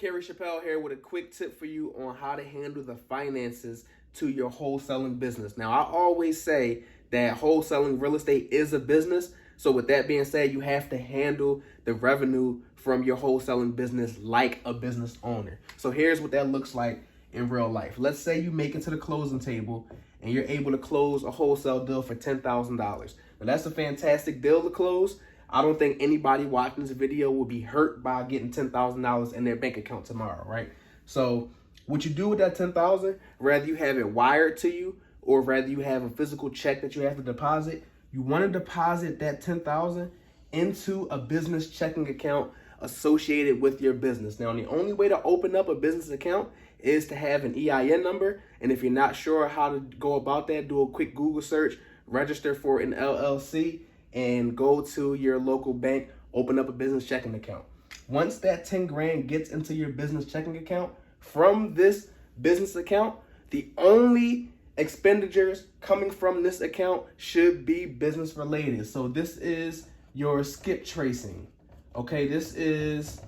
Kerry Chappelle here with a quick tip for you on how to handle the finances to your wholesaling business. Now, I always say that wholesaling real estate is a business. So with that being said, you have to handle the revenue from your wholesaling business like a business owner. So here's what that looks like in real life. Let's say you make it to the closing table and you're able to close a wholesale deal for $10,000. Now that's a fantastic deal to close. I don't think anybody watching this video will be hurt by getting $10,000 in their bank account tomorrow, right? So what you do with that $10,000, whether you have it wired to you or whether you have a physical check that you have to deposit, you want to deposit that $10,000 into a business checking account associated with your business. Now, the only way to open up a business account is to have an EIN number. And if you're not sure how to go about that, do a quick Google search, register for an LLC, and go to your local bank, open up a business checking account. Once that 10 grand gets into your business checking account, from this business account, the only expenditures coming from this account should be business related. So this is your skip tracing. Okay, this is,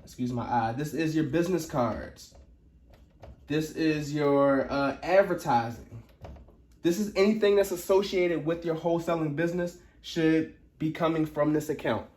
excuse my eye, this is your business cards. This is your advertising. This is anything that's associated with your wholesaling business should be coming from this account.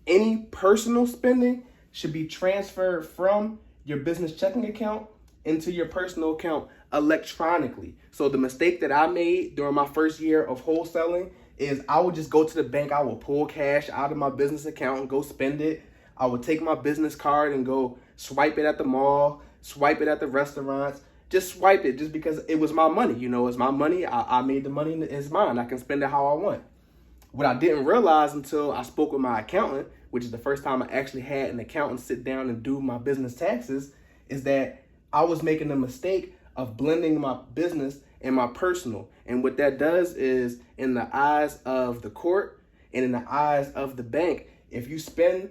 Any personal spending should be transferred from your business checking account into your personal account electronically. So the mistake that I made during my first year of wholesaling is I would just go to the bank, I would pull cash out of my business account and go spend it. I would take my business card and go swipe it at the mall, swipe it at the restaurants. Just swipe it just because it was my money. You know, it's my money. I made the money. It's mine. I can spend it how I want. What I didn't realize until I spoke with my accountant, which is the first time I actually had an accountant sit down and do my business taxes, is that I was making the mistake of blending my business and my personal. And what that does is, in the eyes of the court and in the eyes of the bank, if you spend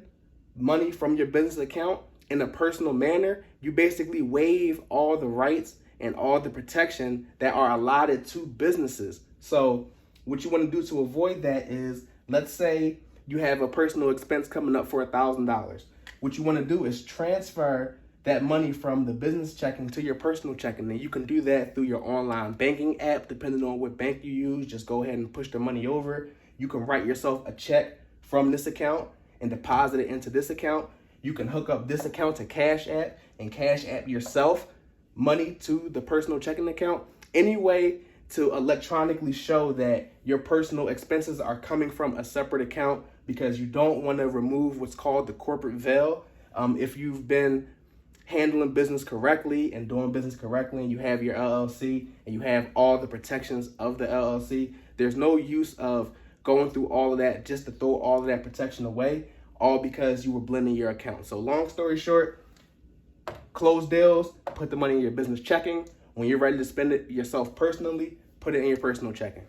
money from your business account in a personal manner, you basically waive all the rights and all the protection that are allotted to businesses. So what you want to do to avoid that is, let's say you have a personal expense coming up for $1,000. What you want to do is transfer that money from the business checking to your personal checking. And you can do that through your online banking app, depending on what bank you use. Just go ahead and push the money over. You can write yourself a check from this account and deposit it into this account. You can hook up this account to Cash App and Cash App yourself money to the personal checking account. Any way to electronically show that your personal expenses are coming from a separate account, because you don't want to remove what's called the corporate veil. If you've been handling business correctly and doing business correctly and you have your LLC and you have all the protections of the LLC, there's no use of going through all of that just to throw all of that protection away, all because you were blending your account. So long story short, close deals, put the money in your business checking. When you're ready to spend it yourself personally, put it in your personal checking.